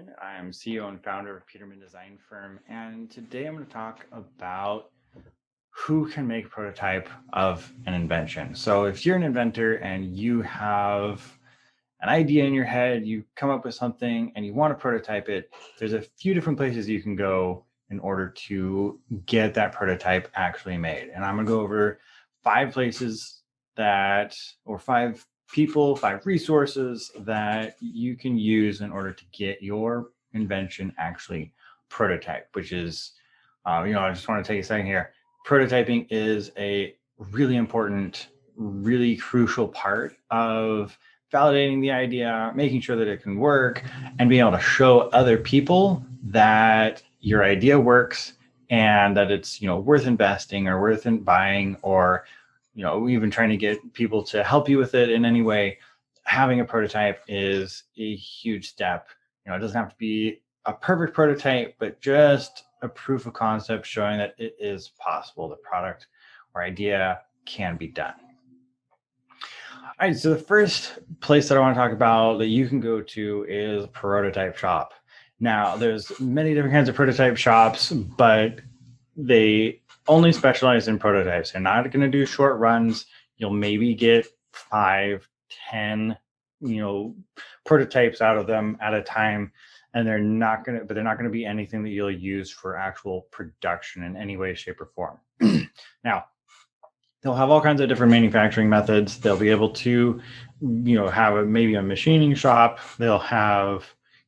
Peterman. I am CEO and founder of Peterman Design Firm, and today I'm going to talk about who can make a prototype of an invention. So if you're an inventor and you have an idea in your head, you come up with something and you want to prototype it, there's a few different places you can go in order to get that prototype actually made. And I'm going to go over 5 places or 5 people, 5 resources that you can use in order to get your invention actually prototyped, which is, I just want to take a second here. Prototyping is a really important, really crucial part of validating the idea, making sure that it can work, and being able to show other people that your idea works and that it's, worth investing or worth buying, or, even trying to get people to help you with it in any way. Having a prototype is a huge step. It doesn't have to be a perfect prototype, but just a proof of concept showing that it is possible, the product or idea can be done. All right, so the first place that I want to talk about that you can go to is a prototype shop. Now, there's many different kinds of prototype shops, but they only specialize in prototypes. They're not going to do short runs. You'll maybe get 5, 10, prototypes out of them at a time. And they're not going to be anything that you'll use for actual production in any way, shape, or form. Now, they'll have all kinds of different manufacturing methods. They'll be able to, have maybe a machining shop. They'll have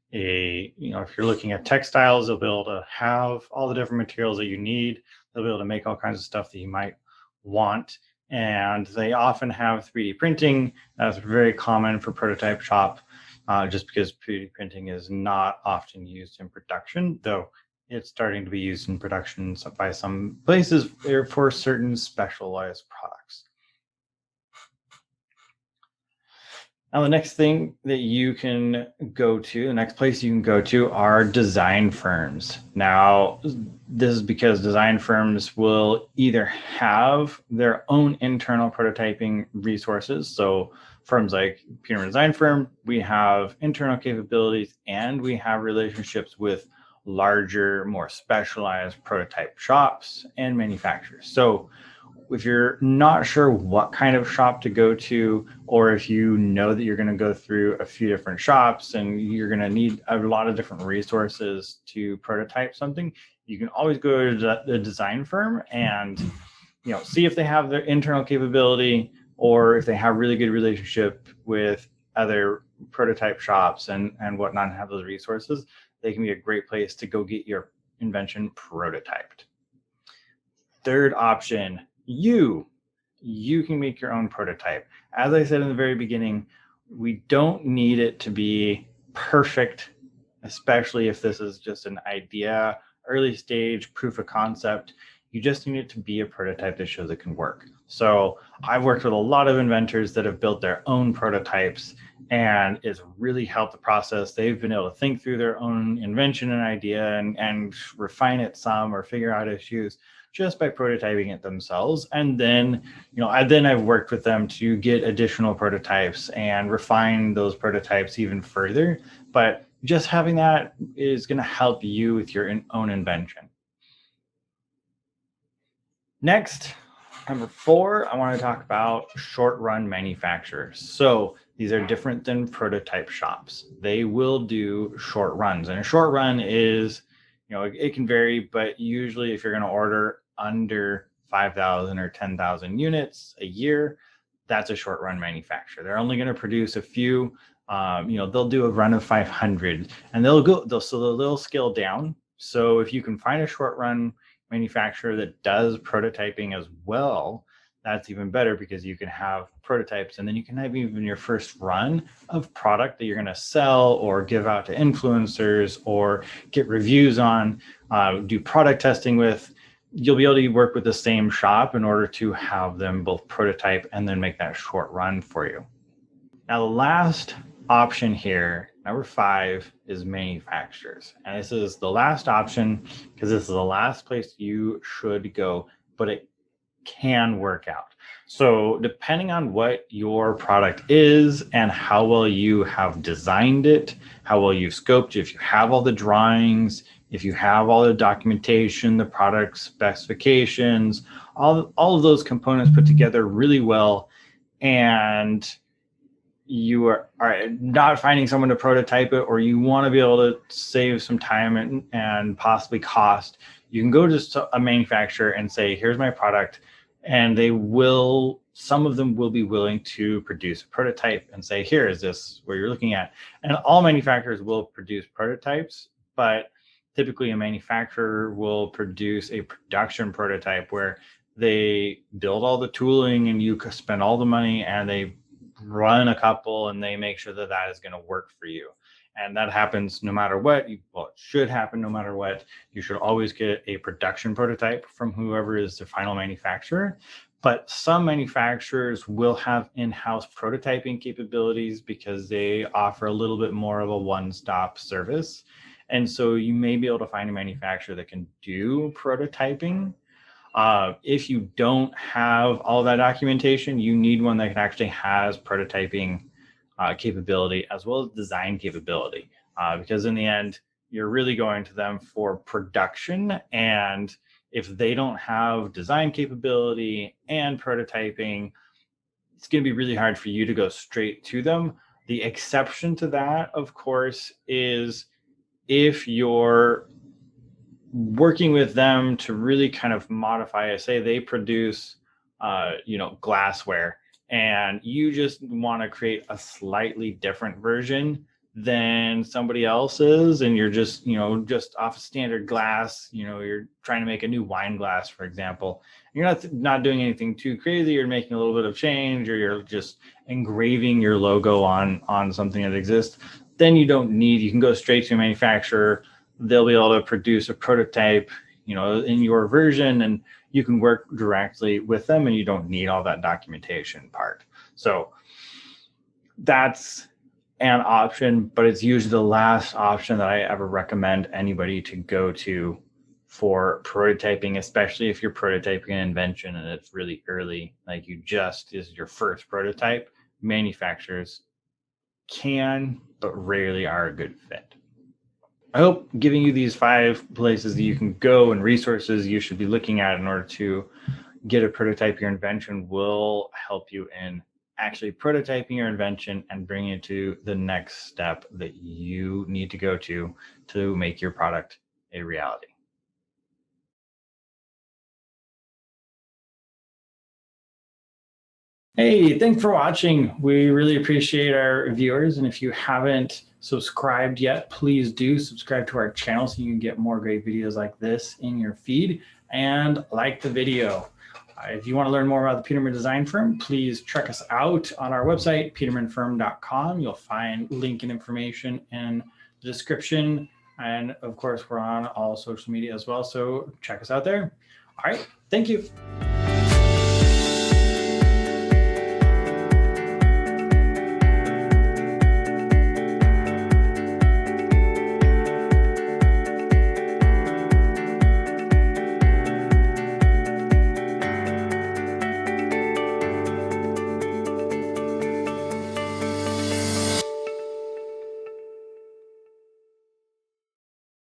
if you're looking at textiles, they'll be able to have all the different materials that you need. They'll be able to make all kinds of stuff that you might want. And they often have 3D printing. That's very common for prototype shop, just because 3D printing is not often used in production, though it's starting to be used in production by some places for certain specialized products. Now, the next thing that you can go to, the next place you can go to are design firms. Now, this is because design firms will either have their own internal prototyping resources. So firms like Peterman Design Firm, we have internal capabilities and we have relationships with larger, more specialized prototype shops and manufacturers. So if you're not sure what kind of shop to go to, or if you know that you're going to go through a few different shops and you're going to need a lot of different resources to prototype something, you can always go to the design firm and see if they have their internal capability, or if they have really good relationship with other prototype shops and whatnot, and have those resources. They can be a great place to go get your invention prototyped. Third option, you can make your own prototype. As I said in the very beginning, we don't need it to be perfect, especially if this is just an idea, early stage proof of concept. You just need it to be a prototype that shows it can work. So I've worked with a lot of inventors that have built their own prototypes, and it's really helped the process. They've been able to think through their own invention and idea and refine it some, or figure out issues just by prototyping it themselves. And then, I've worked with them to get additional prototypes and refine those prototypes even further. But just having that is going to help you with your own invention. Next, number 4, I want to talk about short run manufacturers. So these are different than prototype shops. They will do short runs, and a short run is, it can vary, but usually if you're going to order under 5,000 or 10,000 units a year, that's a short run manufacturer. They're only going to produce a few. They'll do a run of 500, and they'll scale down. So if you can find a short run manufacturer that does prototyping as well, that's even better, because you can have prototypes and then you can have even your first run of product that you're going to sell or give out to influencers or get reviews on, do product testing with. You'll be able to work with the same shop in order to have them both prototype and then make that short run for you. Now, the last option here, number 5, is manufacturers. And this is the last option because this is the last place you should go, but it can work out. So depending on what your product is and how well you have designed it, how well you've scoped it, if you have all the drawings, if you have all the documentation, the product specifications, all of those components put together really well, and you are not finding someone to prototype it, or you want to be able to save some time and possibly cost, you can go to a manufacturer and say, here's my product. And some of them will be willing to produce a prototype and say, here, is this what you're looking at? And all manufacturers will produce prototypes, but typically a manufacturer will produce a production prototype where they build all the tooling and you spend all the money, and they run a couple and they make sure that that is going to work for you. And that happens no matter what. Well, it should happen no matter what. You should always get a production prototype from whoever is the final manufacturer. But some manufacturers will have in-house prototyping capabilities because they offer a little bit more of a one-stop service. And so you may be able to find a manufacturer that can do prototyping. If you don't have all that documentation, you need one that actually has prototyping capability as well as design capability, because in the end, you're really going to them for production. And if they don't have design capability and prototyping, it's going to be really hard for you to go straight to them. The exception to that, of course, is if you're working with them to really kind of modify it. Say they produce, glassware, and you just want to create a slightly different version than somebody else's, and you're just off a standard glass. You're trying to make a new wine glass, for example. You're not doing anything too crazy. You're making a little bit of change, or you're just engraving your logo on something that exists. Then you can go straight to a manufacturer. They'll be able to produce a prototype, in your version, and you can work directly with them, and you don't need all that documentation part. So that's an option, but it's usually the last option that I ever recommend anybody to go to for prototyping, especially if you're prototyping an invention and it's really early, like is your first prototype. Manufacturers can, but rarely are a good fit. I hope giving you these 5 places that you can go and resources you should be looking at in order to get a prototype of your invention will help you in actually prototyping your invention and bringing it to the next step that you need to go to make your product a reality. Hey, thanks for watching. We really appreciate our viewers. And if you haven't subscribed yet, please do subscribe to our channel so you can get more great videos like this in your feed, and like the video. If you want to learn more about the Peterman Design Firm, please check us out on our website, petermanfirm.com. You'll find link and information in the description. And of course, we're on all social media as well. So check us out there. All right. Thank you.